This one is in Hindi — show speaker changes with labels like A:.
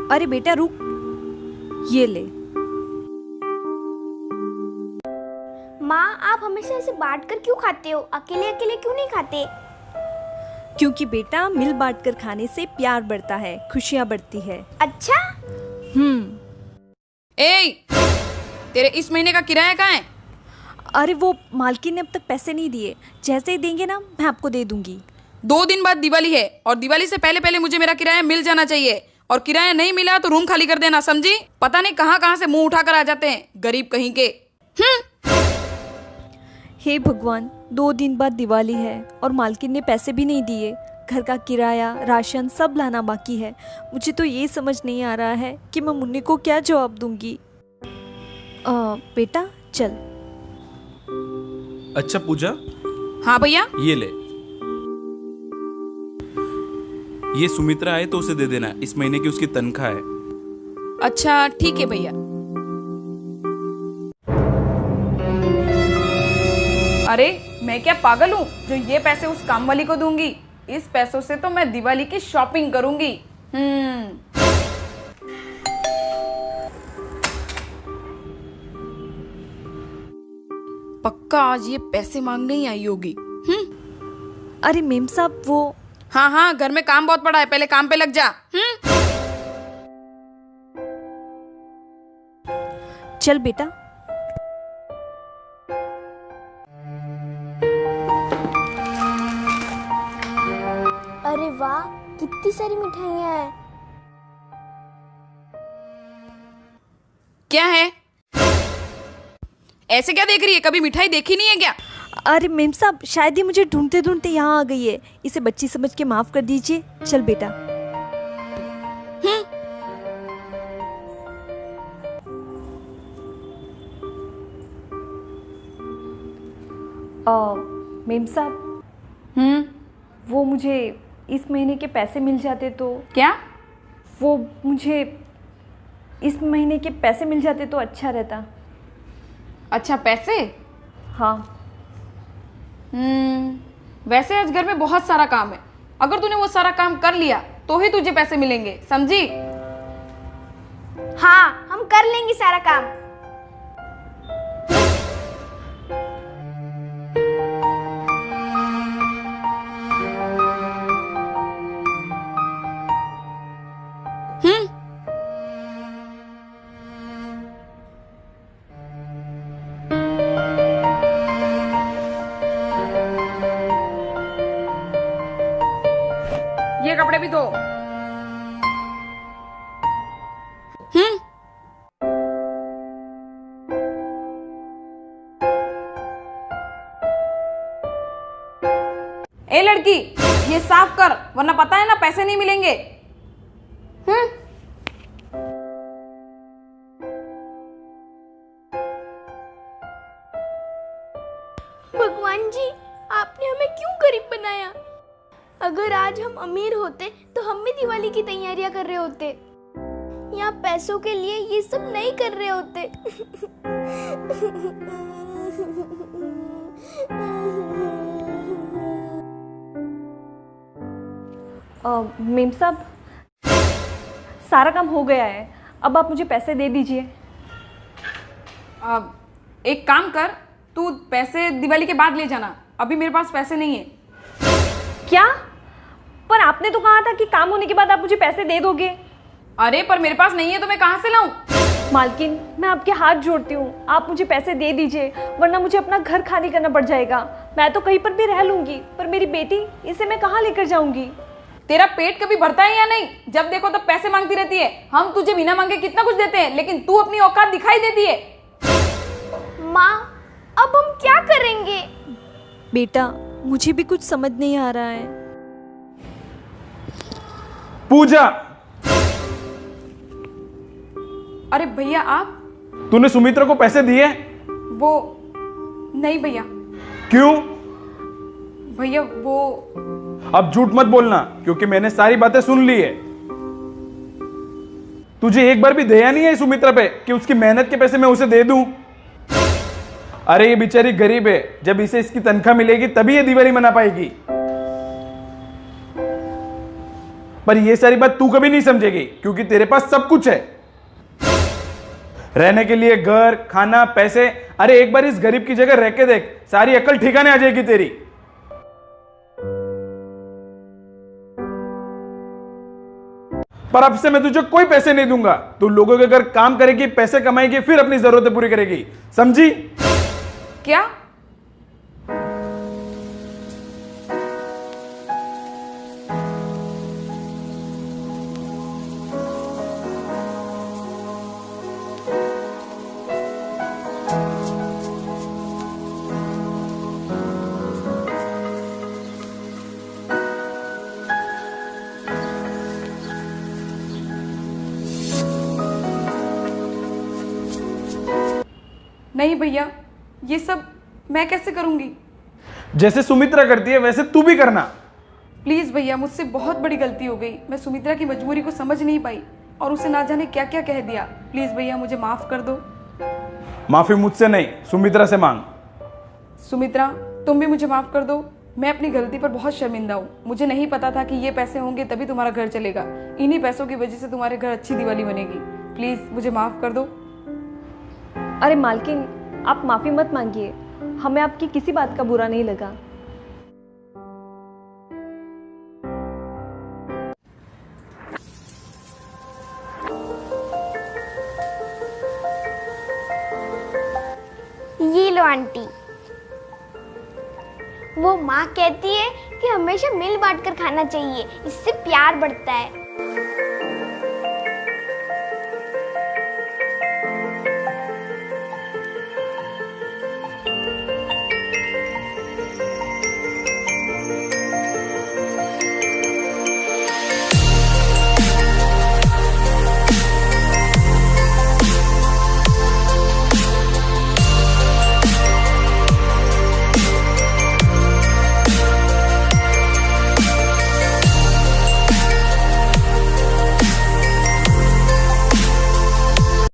A: अरे बेटा रुक, ये ले।
B: माँ, आप हमेशा ऐसे बांट कर क्यों खाते हो? अकेले अकेले क्यों नहीं खाते?
A: क्योंकि बेटा मिल बांट कर खाने से प्यार बढ़ता है, खुशियाँ बढ़ती है।
B: अच्छा।
C: ए, तेरे इस महीने का किराया कहाँ है?
A: अरे वो मालकिन ने अब तक पैसे नहीं दिए, जैसे ही देंगे ना मैं आपको दे दूंगी।
C: 2 दिन बाद दिवाली है और दिवाली से पहले पहले मुझे मेरा किराया मिल जाना चाहिए। और किराया नहीं मिला तो रूम खाली कर देना, समझी? पता नहीं कहाँ कहाँ से मुंह उठाकर आ जाते हैं गरीब कहीं के।
A: हे भगवान, 2 दिन बाद दिवाली है और मालकिन ने पैसे भी नहीं दिए। घर का किराया, राशन सब लाना बाकी है। मुझे तो ये समझ नहीं आ रहा है कि मैं मुन्नी को क्या जवाब दूंगी। बेटा चल।
D: अच्छा पूजा,
C: हाँ भैया।
D: ये ले, ये सुमित्रा आए तो उसे दे देना, इस महीने की उसकी तनख्वाह है।
C: अच्छा ठीक है भैया। अरे मैं क्या पागल हूँ जो ये पैसे उस काम वाली को दूंगी? इस पैसों से तो मैं दिवाली की शॉपिंग करूंगी। पक्का आज ये पैसे मांगने ही आई होगी।
A: अरे मेम साहब वो।
C: हाँ हाँ, घर में काम बहुत पड़ा है, पहले काम पे लग जा।
A: चल बेटा।
B: अरे वाह, कितनी सारी मिठाइयाँ हैं।
C: क्या है? ऐसे क्या देख रही है? कभी मिठाई देखी नहीं है क्या?
A: अरे मेम साहब, शायद ये मुझे ढूंढते ढूंढते यहाँ आ गई है। इसे बच्ची समझ के माफ कर दीजिए। चल बेटा। मेम साहब, वो मुझे इस महीने के पैसे मिल जाते तो।
C: क्या?
A: वो मुझे इस महीने के पैसे मिल जाते तो अच्छा रहता।
C: अच्छा पैसे?
A: हाँ।
C: वैसे आज घर में बहुत सारा काम है, अगर तूने वो सारा काम कर लिया तो ही तुझे पैसे मिलेंगे, समझी?
B: हाँ, हम कर लेंगे सारा काम।
C: ये कपड़े भी धो। ए लड़की, ये साफ कर, वरना पता है ना पैसे नहीं मिलेंगे।
B: भगवान जी, आपने हमें क्यों गरीब बनाया? अगर आज हम अमीर होते तो हम भी दिवाली की तैयारियां कर रहे होते। यहाँ पैसों के लिए ये सब नहीं कर रहे होते।
A: मेम साहब, सारा काम हो गया है, अब आप मुझे पैसे दे दीजिए।
C: एक काम कर, तू पैसे दिवाली के बाद ले जाना, अभी मेरे पास पैसे नहीं है।
A: क्या? पर आपने तो कहा था कि काम होने के बाद आप मुझे पैसे दे दोगे।
C: अरे पर मेरे पास नहीं है तो मैं कहाँ से लाऊं?
A: मालकिन, मैं आपके हाथ जोड़ती हूँ, आप मुझे पैसे दे दीजिए, वरना मुझे अपना घर खाली करना पड़ जाएगा। मैं तो कहीं पर भी रह लूंगी, पर मेरी बेटी, इसे मैं कहाँ लेकर जाऊंगी?
C: तेरा पेट कभी भरता है या नहीं? जब देखो तब पैसे मांगती रहती है। हम तुझे बिना मांगे कितना कुछ देते हैं, लेकिन तू अपनी औकात दिखाई देती है।
B: माँ, अब हम क्या करेंगे?
A: बेटा, मुझे भी कुछ समझ नहीं आ रहा है।
D: पूजा,
C: अरे भैया आप?
D: तूने सुमित्रा को पैसे दिए?
C: वो नहीं भैया।
D: क्यों?
C: भैया वो।
D: अब झूठ मत बोलना, क्योंकि मैंने सारी बातें सुन ली है। तुझे एक बार भी दया नहीं है सुमित्रा पे कि उसकी मेहनत के पैसे मैं उसे दे दूं? अरे ये बेचारी गरीब है, जब इसे इसकी तनख्वाह मिलेगी तभी ये दिवाली मना पाएगी। पर ये सारी बात तू कभी नहीं समझेगी क्योंकि तेरे पास सब कुछ है, रहने के लिए घर, खाना, पैसे। अरे एक बार इस गरीब की जगह रह के देख, सारी अकल ठिकाने आ जाएगी तेरी। पर अब से मैं तुझे कोई पैसे नहीं दूंगा। तू लोगों के घर काम करेगी, पैसे कमाएगी, फिर अपनी जरूरतें पूरी करेगी, समझी?
C: क्या? नहीं भैया, ये सब मैं कैसे करूंगी?
D: जैसे सुमित्रा करती है वैसे तू भी करना।
C: प्लीज भैया, मुझसे बहुत बड़ी गलती हो गई। मैं सुमित्रा की मजबूरी को समझ नहीं पाई और उसे ना जाने क्या क्या कह दिया। प्लीज भैया, मुझे माफ कर दो।
D: माफी मुझसे नहीं, सुमित्रा से मांग।
C: सुमित्रा, तुम भी मुझे माफ कर दो। मैं अपनी गलती पर बहुत शर्मिंदा हूँ। मुझे नहीं पता था कि ये पैसे होंगे तभी तुम्हारा घर चलेगा। इन्हीं पैसों की वजह से तुम्हारे घर अच्छी दिवाली बनेगी। प्लीज मुझे माफ कर दो।
A: अरे मालकिन, आप माफ़ी मत मांगिए, हमें आपकी किसी बात का बुरा नहीं लगा।
B: ये लो आंटी। वो माँ कहती है कि हमेशा मिल बांट कर खाना चाहिए, इससे प्यार बढ़ता है।